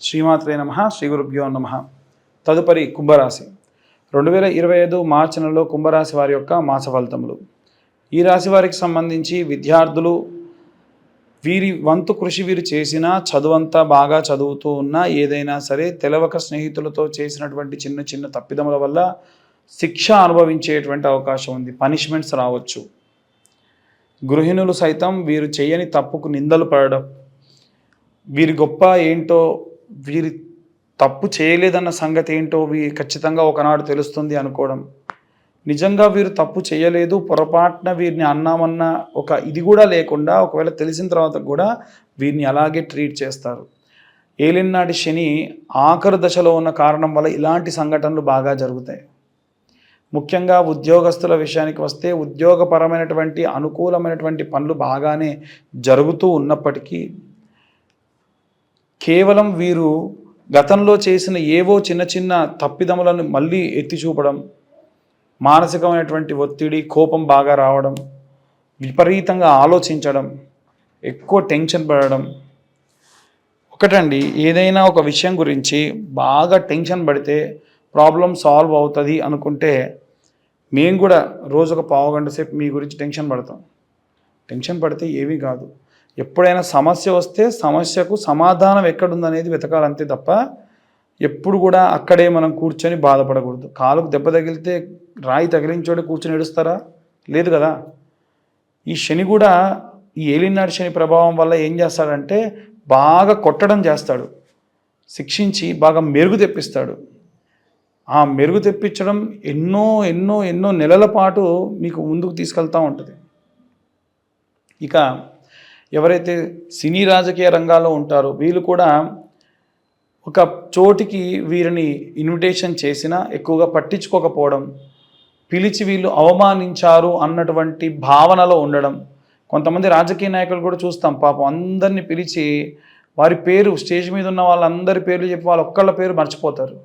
శ్రీమాత్రే నమః. శ్రీ గురుభ్యో నమః. తదుపరి కుంభరాశి 2025 మార్చి నెలలో కుంభరాశి వారి యొక్క మాస ఫలితములు. ఈ రాశి వారికి సంబంధించి విద్యార్థులు వీరి వంతు కృషి వీరు చేసినా, చదువంతా బాగా చదువుతూ ఉన్నా, ఏదైనా సరే తెలవక స్నేహితులతో చేసినటువంటి చిన్న చిన్న తప్పిదముల వల్ల శిక్ష అనుభవించేటువంటి అవకాశం ఉంది. పనిష్మెంట్స్ రావచ్చు. గృహిణులు సైతం వీరు చేయని తప్పుకు నిందలు పడడం, వీరి గొప్ప ఏంటో, వీరి తప్పు చేయలేదన్న సంగతి ఏంటో ఖచ్చితంగా ఒకనాడు తెలుస్తుంది అనుకోవడం, నిజంగా వీరు తప్పు చేయలేదు, పొరపాటున వీరిని అన్నామన్న ఒక ఇది కూడా లేకుండా ఒకవేళ తెలిసిన తర్వాత కూడా వీరిని అలాగే ట్రీట్ చేస్తారు. ఏలినాటి శని ఆఖరు దశలో ఉన్న కారణం వల్ల ఇలాంటి సంఘటనలు బాగా జరుగుతాయి. ముఖ్యంగా ఉద్యోగస్తుల విషయానికి వస్తే ఉద్యోగపరమైనటువంటి అనుకూలమైనటువంటి పనులు బాగానే జరుగుతూ ఉన్నప్పటికీ కేవలం వీరు గతంలో చేసిన ఏవో చిన్న చిన్న తప్పిదములను మళ్ళీ ఎత్తి చూపడం, మానసికమైనటువంటి ఒత్తిడి, కోపం బాగా రావడం, విపరీతంగా ఆలోచించడం, ఎక్కువ టెన్షన్ పడడం. ఒకటండి, ఏదైనా ఒక విషయం గురించి బాగా టెన్షన్ పడితే ప్రాబ్లం సాల్వ్ అవుతుంది అనుకుంటే మేము కూడా రోజుకు పావుగంట సేపు మీ గురించి టెన్షన్ పడతాం. టెన్షన్ పడితే ఏమీ కాదు. ఎప్పుడైనా సమస్య వస్తే సమస్యకు సమాధానం ఎక్కడుందనేది వెతకాలంతే తప్ప ఎప్పుడు కూడా అక్కడే మనం కూర్చొని బాధపడకూడదు. కాలుకు దెబ్బ తగిలితే రాయి తగిలించోడే కూర్చొని ఏడుస్తారా? లేదు కదా. ఈ శని కూడా, ఈ ఏలినాటి శని ప్రభావం వల్ల ఏం చేస్తాడంటే బాగా కొట్టడం చేస్తాడు, శిక్షించి బాగా మెరుగు తెప్పిస్తాడు. ఆ మెరుగు తెప్పించడం ఎన్నో ఎన్నో ఎన్నో నెలల పాటు మీకు ముందుకు తీసుకెళ్తూ ఉంటుంది. ఇక ఎవరైతే సినీ రాజకీయ రంగాల్లో ఉంటారో వీళ్ళు కూడా ఒక చోటికి వీరిని ఇన్విటేషన్ చేసినా ఎక్కువగా పట్టించుకోకపోవడం, పిలిచి వీళ్ళు అవమానించారు అన్నటువంటి భావనలో ఉండడం. కొంతమంది రాజకీయ నాయకులు కూడా చూస్తాం, పాపం అందరినీ పిలిచి వారి పేరు, స్టేజ్ మీద ఉన్న వాళ్ళందరి పేర్లు చెప్పి వాళ్ళ ఒక్కళ్ళ పేరు మర్చిపోతారు.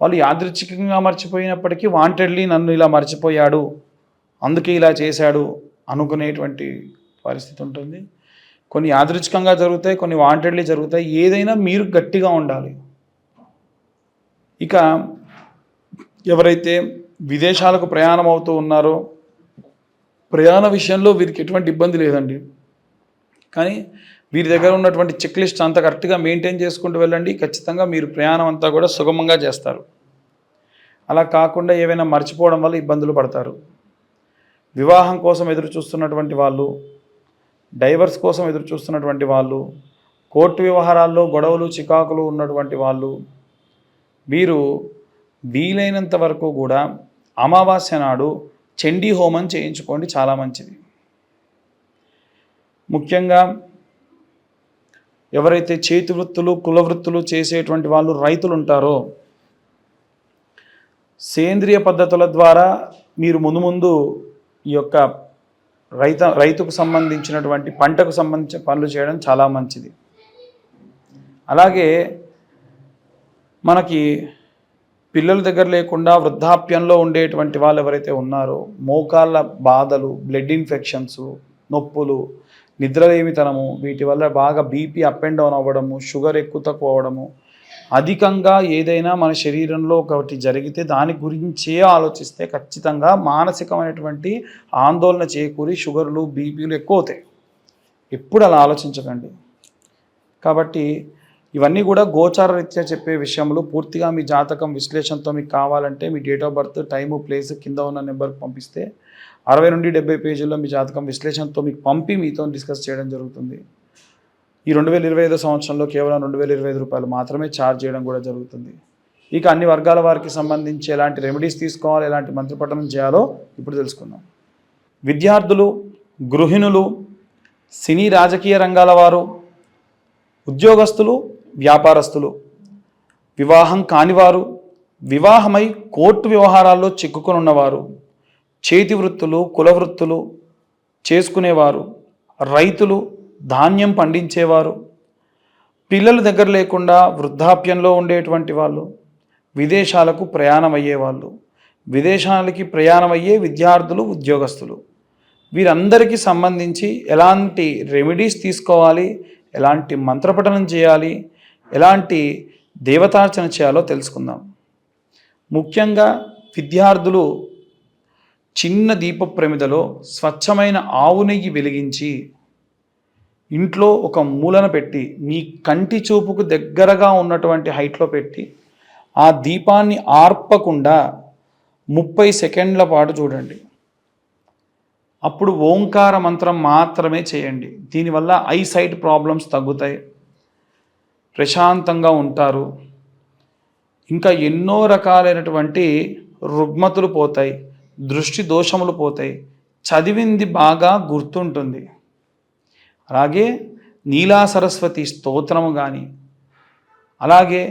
వాళ్ళు యాదృచ్ఛికంగా మర్చిపోయినప్పటికీ వాంటెడ్లీ నన్ను ఇలా మర్చిపోయాడు, అందుకే ఇలా చేశాడు అనుకునేటువంటి పరిస్థితి ఉంటుంది. కొన్ని యాదృచ్ఛికంగా జరుగుతాయి, కొన్ని వాంటెడ్లీ జరుగుతాయి. ఏదైనా మీరు గట్టిగా ఉండాలి. ఇక ఎవరైతే విదేశాలకు ప్రయాణం అవుతూ ఉన్నారో ప్రయాణ విషయంలో వీరికి ఎటువంటి ఇబ్బంది లేదండి. కానీ వీరి దగ్గర ఉన్నటువంటి చెక్ లిస్ట్ అంతా కరెక్ట్గా మెయింటైన్ చేసుకుంటూ వెళ్ళండి. ఖచ్చితంగా మీరు ప్రయాణం అంతా కూడా సుగమంగా చేస్తారు. అలా కాకుండా ఏవైనా మర్చిపోవడం వల్ల ఇబ్బందులు పడతారు. వివాహం కోసం ఎదురు చూస్తున్నటువంటి వాళ్ళు, డైవర్స్ కోసం ఎదురు చూస్తున్నటువంటి వాళ్ళు, కోర్టు వ్యవహారాల్లో గొడవలు చికాకులు ఉన్నటువంటి వాళ్ళు, వీరు వీలైనంత వరకు కూడా అమావాస్య నాడు చండీ హోమం చేయించుకోండి, చాలా మంచిది. ముఖ్యంగా ఎవరైతే చేతి వృత్తులు, కుల వృత్తులు చేసేటువంటి వాళ్ళు, రైతులు ఉంటారో సేంద్రియ పద్ధతుల ద్వారా మీరు ముందు ఈ యొక్క రైతుకు సంబంధించినటువంటి పంటకు సంబంధించిన పనులు చేయడం చాలా మంచిది. అలాగే మనకి పిల్లల దగ్గర లేకుండా వృద్ధాప్యంలో ఉండేటువంటి వాళ్ళు ఎవరైతే ఉన్నారో మోకాళ్ళ బాధలు, బ్లడ్ ఇన్ఫెక్షన్స్, నొప్పులు, నిద్రలేమితనము, వీటి వల్ల బాగా బీపీ అప్ అండ్ డౌన్ అవ్వడము, షుగర్ ఎక్కువ తక్కువ అవ్వడము, అధికంగా ఏదైనా మన శరీరంలో ఒకటి జరిగితే దాని గురించే ఆలోచిస్తే ఖచ్చితంగా మానసికమైనటువంటి ఆందోళన చేకూరి షుగర్లు, బీపీలు ఎక్కువ అవుతాయి. ఎప్పుడు అలా ఆలోచించకండి. కాబట్టి ఇవన్నీ కూడా గోచార రీత్యా చెప్పే విషయములు. పూర్తిగా మీ జాతకం విశ్లేషణతో మీకు కావాలంటే మీ date of birth, time, place కింద ఉన్న నెంబర్కి పంపిస్తే 60 నుండి 70 పేజీల్లో మీ జాతకం విశ్లేషణతో మీకు పంపి మీతో డిస్కస్ చేయడం జరుగుతుంది. ఈ 2025 సంవత్సరంలో కేవలం 2025 రూపాయలు మాత్రమే ఛార్జ్ చేయడం కూడా జరుగుతుంది. ఇక అన్ని వర్గాల వారికి సంబంధించి ఎలాంటి రెమెడీస్ తీసుకోవాలి, ఎలాంటి మంత్రపఠనం చేయాలో ఇప్పుడు తెలుసుకుందాం. విద్యార్థులు, గృహిణులు, సినీ రాజకీయ రంగాల వారు, ఉద్యోగస్తులు, వ్యాపారస్తులు, వివాహం కానివారు, వివాహమై కోర్టు వ్యవహారాల్లో చిక్కుకొని ఉన్నవారు, చేతి వృత్తులు, కుల వృత్తులు చేసుకునేవారు, రైతులు, ధాన్యం పండించేవారు, పిల్లల దగ్గర లేకుండా వృద్ధాప్యంలో ఉండేటువంటి వాళ్ళు, విదేశాలకు ప్రయాణం అయ్యేవాళ్ళు, విదేశాలకి ప్రయాణం అయ్యే విద్యార్థులు, ఉద్యోగస్తులు, వీరందరికీ సంబంధించి ఎలాంటి రెమెడీస్ తీసుకోవాలి, ఎలాంటి మంత్రపఠనం చేయాలి, ఎలాంటి దేవతార్చన చేయాలో తెలుసుకుందాం. ముఖ్యంగా విద్యార్థులు చిన్న దీప ప్రమిదలో స్వచ్ఛమైన ఆవు నెయ్యి వెలిగించి ఇంట్లో ఒక మూలన పెట్టి మీ కంటి చూపుకు దగ్గరగా ఉన్నటువంటి హైట్లో పెట్టి ఆ దీపాన్ని ఆర్పకుండా 30 సెకండ్ల పాటు చూడండి. అప్పుడు ఓంకార మంత్రం మాత్రమే చేయండి. దీనివల్ల ఐసైట్ ప్రాబ్లమ్స్ తగ్గుతాయి, ప్రశాంతంగా ఉంటారు, ఇంకా ఎన్నో రకాలైనటువంటి రుగ్మతులు పోతాయి, దృష్టి దోషములు పోతాయి, చదివింది బాగా గుర్తుంటుంది. అలాగే నీలా సరస్వతి స్తోత్రము కానీ, అలాగే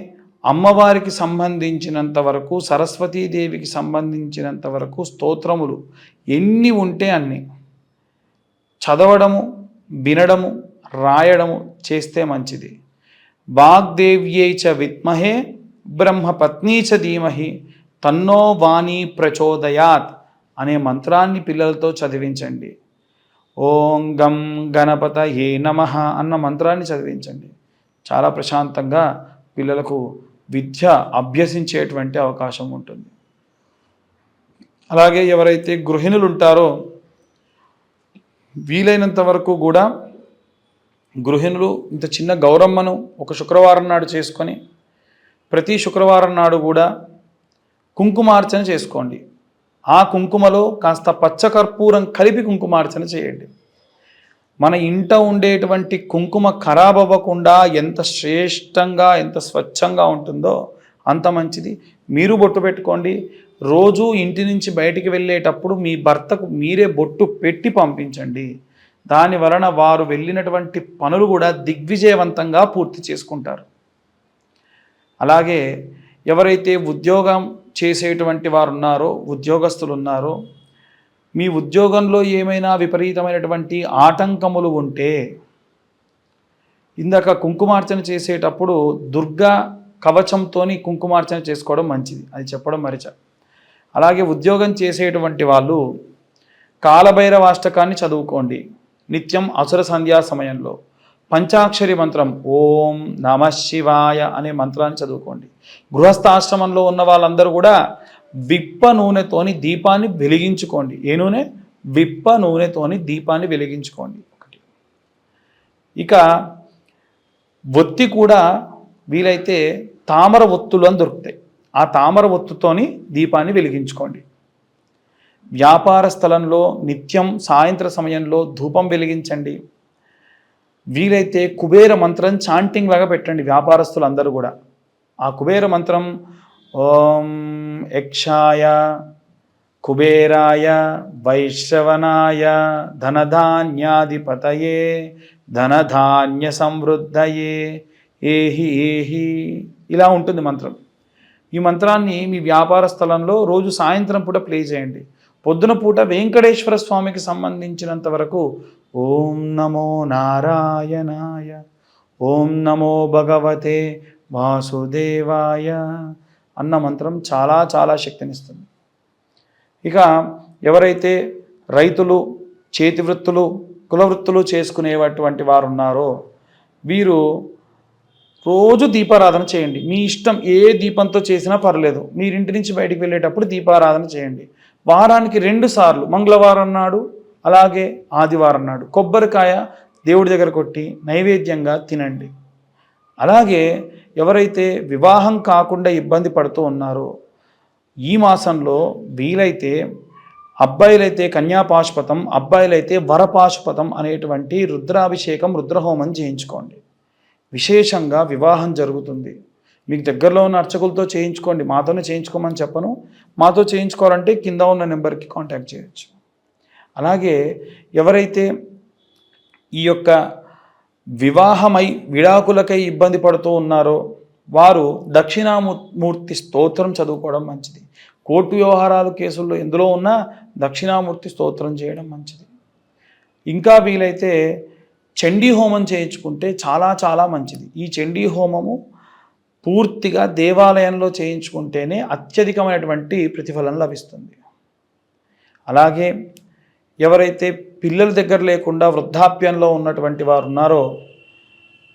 అమ్మవారికి సంబంధించినంత వరకు, సరస్వతీదేవికి సంబంధించినంత వరకు స్తోత్రములు ఎన్ని ఉంటే అన్ని చదవడము, వినడము, రాయడము చేస్తే మంచిది. వాగ్దేవ్యై చ విద్మహే బ్రహ్మపత్నీ చ ధీమహి తన్నో వాణి ప్రచోదయాత్ అనే మంత్రాన్ని పిల్లలతో చదివించండి. ఓం గం గణపతయే నమః అన్న మంత్రాన్ని చదివించండి. చాలా ప్రశాంతంగా పిల్లలకు విద్య అభ్యసించేటువంటి అవకాశం ఉంటుంది. అలాగే ఎవరైతే గృహిణులు ఉంటారో వీలైనంత వరకు కూడా గృహిణులు ఇంత చిన్న గౌరమ్మను ఒక శుక్రవారం నాడు చేసుకొని ప్రతి శుక్రవారం నాడు కూడా కుంకుమార్చన చేసుకోండి. ఆ కుంకుమలో కాస్త పచ్చకర్పూరం కలిపి కుంకుమార్చన చేయండి. మన ఇంట ఉండేటువంటి కుంకుమ ఖరాబ్ అవ్వకుండా ఎంత శ్రేష్టంగా, ఎంత స్వచ్ఛంగా ఉంటుందో అంత మంచిది. మీరు బొట్టు పెట్టుకోండి. రోజు ఇంటి నుంచి బయటికి వెళ్ళేటప్పుడు మీ భర్తకు మీరే బొట్టు పెట్టి పంపించండి. దాని వలన వారు వెళ్ళినటువంటి పనులు కూడా దిగ్విజయవంతంగా పూర్తి చేసుకుంటారు. అలాగే ఎవరైతే ఉద్యోగం చేసేటువంటి వారు ఉన్నారో, ఉద్యోగస్తులు ఉన్నారో, మీ ఉద్యోగంలో ఏమైనా విపరీతమైనటువంటి ఆటంకములు ఉంటే ఇందాక కుంకుమార్చన చేసేటప్పుడు దుర్గా కవచంతో కుంకుమార్చన చేసుకోవడం మంచిది, అది చెప్పడం మరిచా. అలాగే ఉద్యోగం చేసేటువంటి వాళ్ళు కాలభైరవాష్టకాన్ని చదువుకోండి నిత్యం అసుర సంధ్యా సమయంలో. పంచాక్షరి మంత్రం ఓం నమ శివాయ అనే మంత్రాన్ని చదువుకోండి. గృహస్థాశ్రమంలో ఉన్న వాళ్ళందరూ కూడా విప్ప నూనెతోని దీపాన్ని వెలిగించుకోండి. ఏ నూనె? విప్ప నూనెతోని దీపాన్ని వెలిగించుకోండి. ఒకటి. ఇక ఒత్తి కూడా వీలైతే తామర ఒత్తులు అని దొరుకుతాయి. ఆ తామర ఒత్తుతోని దీపాన్ని వెలిగించుకోండి. వ్యాపార స్థలంలో నిత్యం సాయంత్ర సమయంలో ధూపం వెలిగించండి. వీలైతే కుబేర మంత్రం చాంటింగ్ లాగా పెట్టండి వ్యాపారస్తులు అందరూ కూడా. ఆ కుబేర మంత్రం ఓం యక్షాయ కుబేరాయ వైశ్రవణాయ ధనధాన్యాధిపతయే ధనధాన్య సమృద్ధయే ఏహి ఏహి ఇలా ఉంటుంది మంత్రం. ఈ మంత్రాన్ని మీ వ్యాపార స్థలంలో రోజు సాయంత్రం పూట ప్లే చేయండి. పొద్దున పూట వెంకటేశ్వర స్వామికి సంబంధించినంత వరకు ఓం నమో నారాయణాయ ఓం నమో భగవతే వాసుదేవాయ అన్న మంత్రం చాలా చాలా శక్తినిస్తుంది. ఇక ఎవరైతే రైతులు, చేతి వృత్తులు, కుల వృత్తులు చేసుకునేటువంటి వారు ఉన్నారో వీరు రోజు దీపారాధన చేయండి. మీ ఇష్టం ఏ దీపంతో చేసినా పర్లేదు. మీరింటి నుంచి బయటికి వెళ్ళేటప్పుడు దీపారాధన చేయండి. వారానికి 2 సార్లు, మంగళవారం నాడు అలాగే ఆదివారం నాడు కొబ్బరికాయ దేవుడి దగ్గర కొట్టి నైవేద్యంగా తినండి. అలాగే ఎవరైతే వివాహం కాకుండా ఇబ్బంది పడుతూ ఉన్నారో ఈ మాసంలో వీలైతే అబ్బాయిలైతే కన్యాపాశుపతం, అబ్బాయిలైతే వరపాశుపతం అనేటువంటి రుద్రాభిషేకం, రుద్రహోమం చేయించుకోండి. విశేషంగా వివాహం జరుగుతుంది. మీకు దగ్గరలో ఉన్న అర్చకులతో చేయించుకోండి. మాతోనే చేయించుకోమని చెప్పను. మాతో చేయించుకోవాలంటే కింద ఉన్న నెంబర్కి కాంటాక్ట్ చేయొచ్చు. అలాగే ఎవరైతే ఈ యొక్క వివాహమై విడాకులకై ఇబ్బంది పడుతూ ఉన్నారో వారు దక్షిణామూర్తి స్తోత్రం చదువుకోవడం మంచిది. కోర్టు వ్యవహారాలు కేసుల్లో ఎందులో ఉన్నా దక్షిణామూర్తి స్తోత్రం చేయడం మంచిది. ఇంకా వీలైతే చండీ హోమం చేయించుకుంటే చాలా చాలా మంచిది. ఈ చండీ హోమము పూర్తిగా దేవాలయంలో చేయించుకుంటేనే అత్యధికమైనటువంటి ప్రతిఫలం లభిస్తుంది. అలాగే ఎవరైతే పిల్లల దగ్గర లేకుండా వృద్ధాప్యంలో ఉన్నటువంటి వారు ఉన్నారో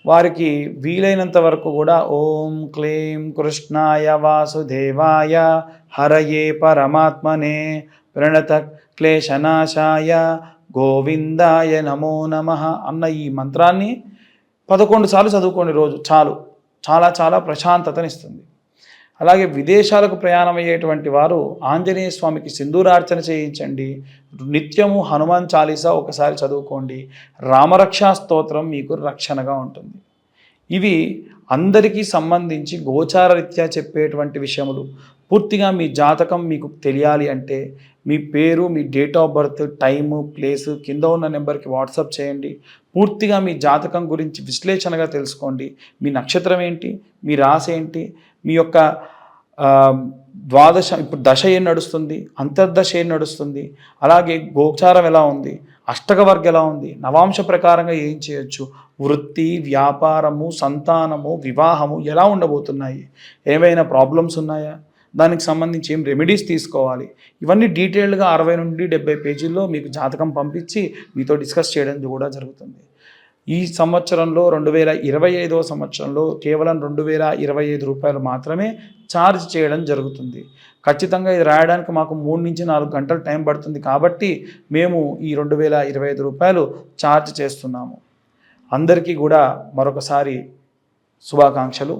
వారికి వీలైనంత వరకు కూడా ఓం క్లీం కృష్ణాయ వాసుదేవాయ హరయే పరమాత్మనే ప్రణత క్లేశనాశాయ గోవిందాయ నమో నమః అన్న ఈ మంత్రాన్ని 11 సార్లు చదువుకోండి రోజు. చాలు, చాలా చాలా ప్రశాంతతనిస్తుంది. అలాగే విదేశాలకు ప్రయాణం అయ్యేటువంటి వారు ఆంజనేయ స్వామికి సింధూరార్చన చేయించండి. నిత్యము హనుమాన్ చాలీసా ఒకసారి చదువుకోండి. రామరక్షా స్తోత్రం మీకు రక్షణగా ఉంటుంది. ఇవి అందరికీ సంబంధించి గోచారరీత్యా చెప్పేటువంటి విషయములు. పూర్తిగా మీ జాతకం మీకు తెలియాలి అంటే మీ పేరు, మీ date of birth, time, place కింద ఉన్న నెంబర్కి వాట్సాప్ చేయండి. పూర్తిగా మీ జాతకం గురించి విశ్లేషణగా తెలుసుకోండి. మీ నక్షత్రం ఏంటి, మీ రాశి ఏంటి, మీ యొక్క ద్వాదశ ఇప్పుడు దశ ఏం నడుస్తుంది, అంతర్దశ ఏం నడుస్తుంది, అలాగే గోచారం ఎలా ఉంది, అష్టక వర్గ ఎలా ఉంది, నవాంశ ప్రకారంగా ఏం చేయొచ్చు, వృత్తి, వ్యాపారము, సంతానము, వివాహము ఎలా ఉండబోతున్నాయి, ఏమైనా ప్రాబ్లమ్స్ ఉన్నాయా, దానికి సంబంధించి ఏం రెమెడీస్ తీసుకోవాలి, ఇవన్నీ డీటెయిల్డ్గా 60 నుండి 70 పేజీల్లో మీకు జాతకం పంపించి మీతో డిస్కస్ చేయడం కూడా జరుగుతుంది. ఈ సంవత్సరంలో 2025వ సంవత్సరంలో కేవలం 2025 రూపాయలు మాత్రమే ఛార్జ్ చేయడం జరుగుతుంది. ఖచ్చితంగా ఇది రాయడానికి మాకు 3 నుంచి 4 గంటలు టైం పడుతుంది కాబట్టి మేము ఈ 2025 రూపాయలు ఛార్జ్ చేస్తున్నాము. అందరికీ కూడా మరొకసారి శుభాకాంక్షలు.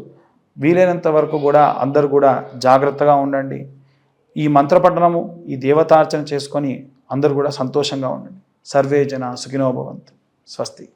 వీలైనంత వరకు కూడా అందరూ కూడా జాగ్రత్తగా ఉండండి. ఈ మంత్రపఠనము, ఈ దేవతార్చన చేసుకొని అందరూ కూడా సంతోషంగా ఉండండి. సర్వే జన సుఖినో భవంతు. స్వస్తి.